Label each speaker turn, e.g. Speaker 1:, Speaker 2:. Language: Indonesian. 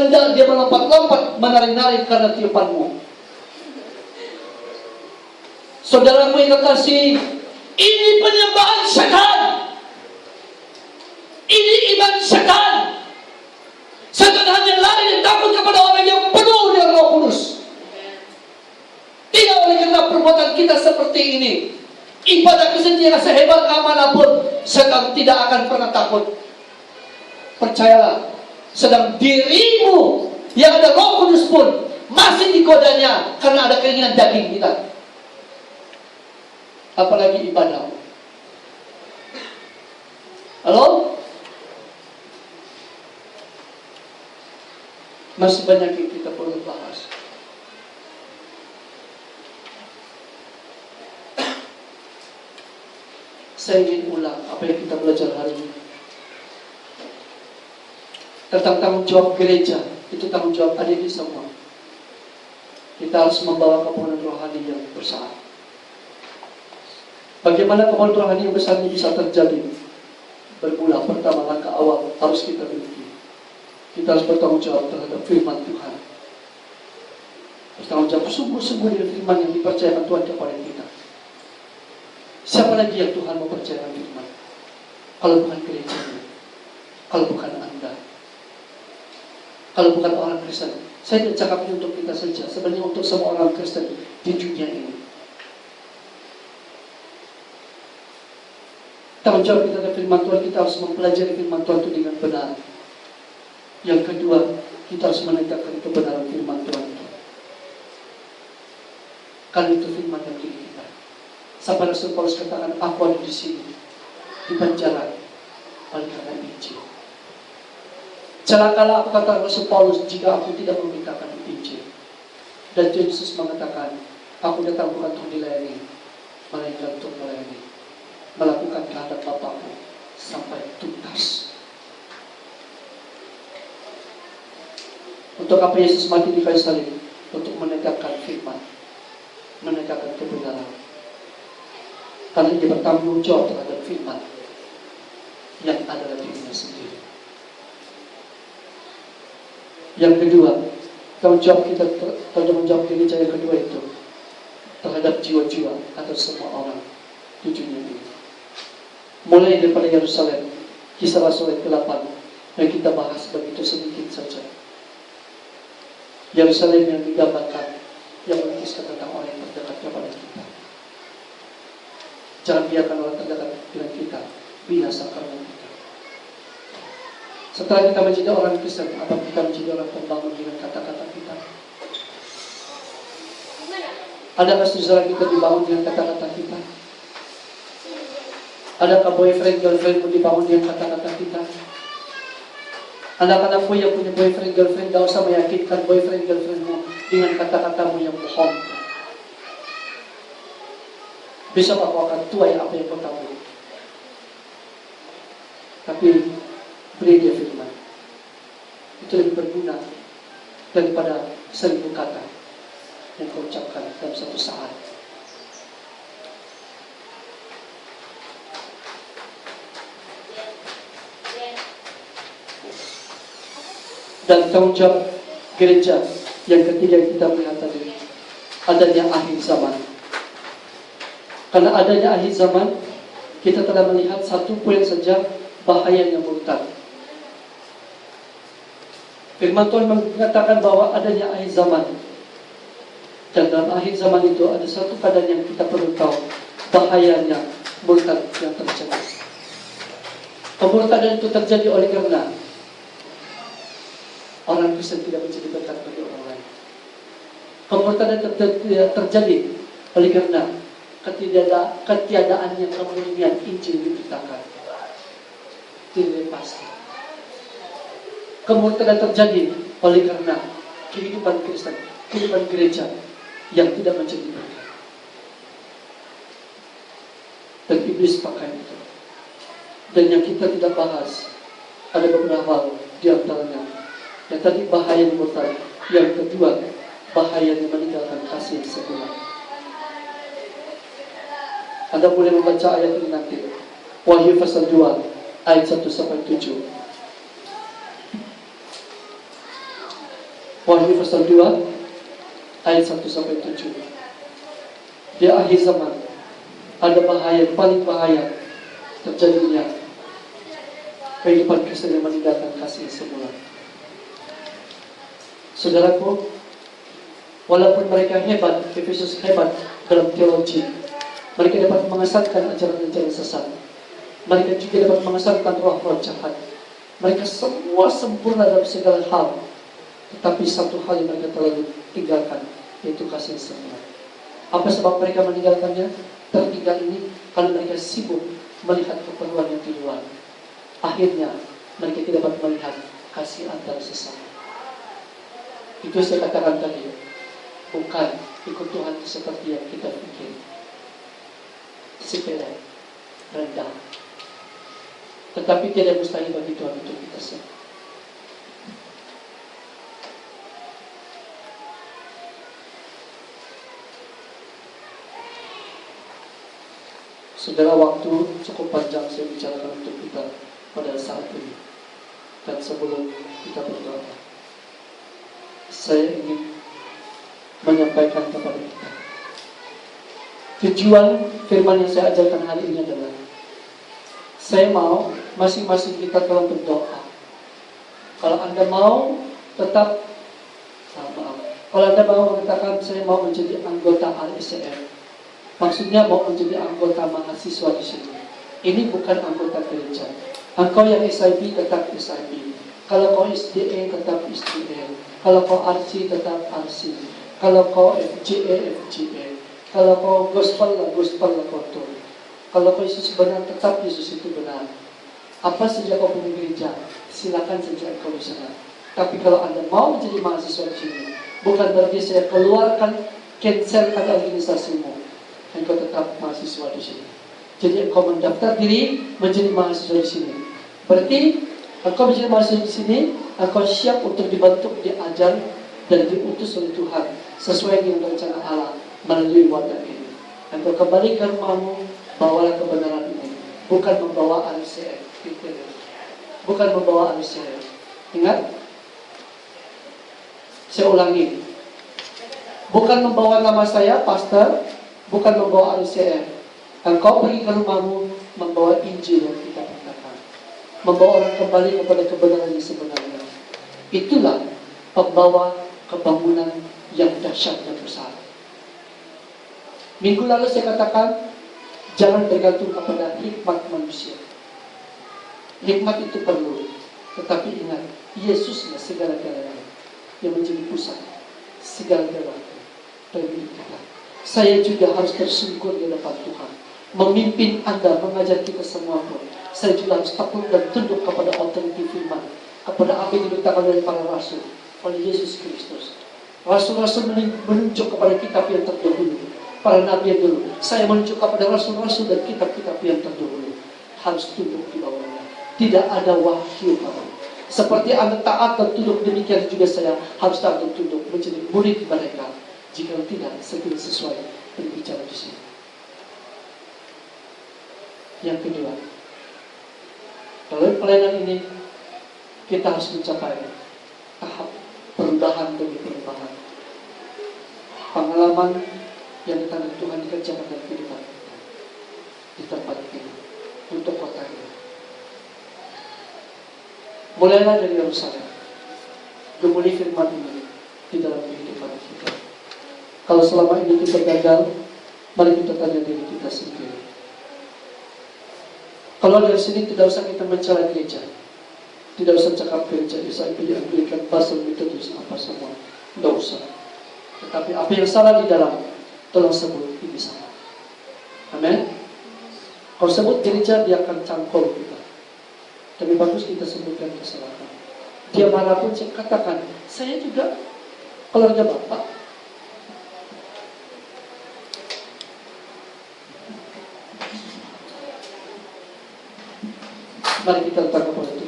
Speaker 1: hendak dia melompat-lompat, menari-nari karena tiupanmu. Saudaraku yang kekasih, ini penyembahan setan. Ini iman setan. Setan hanya lari dan takut kepada orang yang penuh dengan Roh Kudus. Tidak oleh karena perbuatan kita seperti ini. Ibadah Kristen yang sehebat amanapun, setan tidak akan pernah takut. Percayalah, sedang dirimu yang ada Roh Kudus pun masih digodanya karena ada keinginan daging kita. Apalagi ibadah. Halo? Masih banyak yang kita perlu bahas. Saya ingin ulang apa yang kita belajar hari ini tentang tanggung jawab gereja. Itu tanggung jawab adik-adik semua. Kita harus membawa kepenuhan rohani yang besar. Bagaimana kepenuhan rohani yang besar ini bisa terjadi? Bermula pertama, langkah awal harus kita miliki. Kita harus bertanggung jawab terhadap firman Tuhan. Bertanggung jawab sungguh-sungguh dengan firman yang dipercayakan Tuhan kepada kita. Siapa lagi yang Tuhan mau percayakan firman? Kalau bukan gerejanya, kalau bukan Anda, kalau bukan orang Kristen. Saya tidak cakap ini untuk kita saja, sebenarnya untuk semua orang Kristen di dunia ini. Tanggung jawab kita terhadap firman Tuhan, kita harus mempelajari firman Tuhan itu dengan benar. Yang kedua, kita harus menegakkan kebenaran firman Tuhan itu. Karena itu firman yang milik kita. Sampai Rasul Paulus katakan, aku ada di sini, di penjara, oleh karena Injil. Celakalah, kata Rasul Paulus, jika aku tidak memberitakan Injil. Dan Yesus mengatakan, aku datang bukan untuk dilayani, melainkan untuk melayani, melakukan kehendak Bapa-Ku sampai tuntas. Untuk apa Yesus mati di kayu salib? Untuk menegakkan firman, menegakkan kebenaran. Karena dia bertanggung jawab terhadap firman yang adalah dirinya sendiri. Yang kedua, tanggung jawab kita tanggung jawab gereja yang kedua itu terhadap jiwa-jiwa atau semua orang di dunia ini. Mulai daripada Yerusalem, Kisah Rasul ayat 8 yang kita bahas begitu sedikit saja. Yerusalem yang digambarkan, yang melukiskan tentang orang yang terdekat kepada kita. Jangan biarkan orang terdekat dengan kita binasa karena kita. Setelah kita menjadi orang Kristen, apa kita menjadi orang pembangun dengan kata-kata kita? Adakah saudara kita dibangun dengan kata-kata kita? Adakah boyfriend girlfriendmu dibangun dengan kata-kata kita? Anak-anakmu yang punya boyfriend girlfriend, tidak usah meyakinkan boyfriend girlfriendmu dengan kata-katamu yang bohong. Besok aku akan tuai apa yang kau tabur. Tapi beri dia firman. Itu lebih berguna daripada 1000 kata yang kau ucapkan dalam satu saat. Dan tanggung jawab gereja yang ketiga yang kita melihat tadi, adanya akhir zaman. Karena adanya akhir zaman, kita telah melihat satu poin saja, bahayanya murtad. Firman Tuhan mengatakan bahwa adanya akhir zaman. Dan dalam akhir zaman itu ada satu keadaan yang kita perlu tahu, bahayanya murtad yang terjadi. Kemurtadan itu terjadi oleh karena orang Kristen tidak menjadi berkat bagi orang lain. Kemurtadan terjadi oleh karena ketiadaannya kemurnian Injil diberitakan, dilepaskan. Kemurtadan terjadi oleh karena kehidupan Kristen, kehidupan gereja yang tidak menjadi berkat. Dan iblis pakai itu. Dan yang kita tidak bahas, ada beberapa hal di antaranya. Yang tadi bahaya murtad, yang kedua bahaya meninggalkan kasih yang sempurna. Anda boleh membaca ayat ini nanti, Wahyu pasal 2 ayat 1-7. Wahyu pasal 2 ayat 1 sampai 7. Di akhir zaman ada bahaya, paling bahaya terjadinya kehidupan Kristen yang meninggalkan kasih semula. Saudaraku, walaupun mereka hebat, Efesus hebat dalam teologi, mereka dapat mengesatkan ajaran-ajaran sesat. Mereka juga dapat mengesatkan roh-roh jahat. Mereka semua sempurna dalam segala hal. Tetapi satu hal yang mereka terlalu tinggalkan, yaitu kasih semula. Apa sebab mereka meninggalkannya? Tertinggal ini karena mereka sibuk melihat keperluan yang di luar. Akhirnya mereka tidak dapat melihat kasih antar sesama. Itu saya katakan tadi, bukan ikut Tuhan seperti yang kita pikir. Sepele, rendah. Tetapi tidak mustahil bagi Tuhan untuk kita semua. Saudara, waktu cukup panjang saya bicarakan untuk kita pada saat ini. Dan sebelum kita berdoa, saya ingin menyampaikan kepada kita. Tujuan firman yang saya ajarkan hari ini adalah, saya mau masing-masing kita tolong berdoa. Kalau Anda mau tetap, kalau Anda mau mengatakan saya mau menjadi anggota RSCM, maksudnya mau menjadi anggota mahasiswa di sini. Ini bukan anggota gereja. Engkau yang SIB tetap SIB. Kalau kau SDA tetap SDA. Kalau kau RC tetap RC. Kalau kau FGA FGA. Kalau kau gospel lah kau tuh. Kalau kau Yesus benar, tetap Yesus itu benar. Apa saja kau punya gereja, silakan saja engkau di sana. Tapi kalau Anda mau menjadi mahasiswa di sini, bukan berarti saya keluarkan cancelkan organisasimu. Engkau tetap mahasiswa di sini. Jadi engkau mendaftar diri menjadi mahasiswa di sini. Berarti engkau menjadi mahasiswa di sini, engkau siap untuk dibentuk, diajar, dan diutus oleh Tuhan sesuai dengan rencana Allah melalui wadah ini. Engkau kembali ke rumahmu, bawalah kebenaran ini, bukan membawa RCM. Bukan membawa RCM. Ingat, saya ulangi, bukan membawa nama saya, pastor, bukan membawa RCM. Engkau pergi ke rumahmu membawa Injil yang kita katakan, membawa orang kembali kepada kebenaran yang sebenarnya. Itulah pembawa kebangunan yang dahsyat dan besar. Minggu lalu saya katakan, jangan bergantung kepada hikmat manusia. Hikmat itu perlu, tetapi ingat, Yesuslah segala-galanya yang menjadi pusat segala-galanya dalam hidup kita. Saya juga harus tersungkur di depan Tuhan, memimpin Anda, mengajar kita semua pun. Saya juga harus takut dan tunduk kepada otoriti firman, kepada apa yang diletakkan dari para rasul oleh Yesus Kristus. Rasul-rasul menunjuk kepada kitab yang terdahulu, para nabi yang dulu. Saya menunjuk kepada rasul-rasul dan kitab-kitab yang terdahulu. Harus tunduk di bawahnya. Tidak ada wahyu baru. Seperti Anda taat dan tunduk, demikian juga saya harus taat dan tunduk menjadi murid mereka. Jika tidak, saya tidak sesuai berbicara di sini. Yang kedua, dalam pelayanan ini kita harus mencapai tahap perubahan demi perubahan. Pengalaman yang ditanda Tuhan dikerjakan dalam kehidupan kita di tempat ini, untuk kota ini. Mulailah dari Yerusalem, gemuli firman ini di dalam kehidupan kita. Kalau selama ini kita gagal, mari kita tanya diri kita sendiri. Kalau dari sini tidak usah kita mencela gereja, tidak usah cakap gereja SIB, Anglikan, Basel, Methodist, apa semua, tidak usah. Tetapi apa yang salah di dalam, tolong sebut ini salah. Amin. Kalau sebut gereja, dia akan cangkul kita. Tapi bagus kita sebutkan kesalahan. Dia manapun saya katakan, saya juga keluarga Bapak. Mari kita letakkan kepada Tuhan.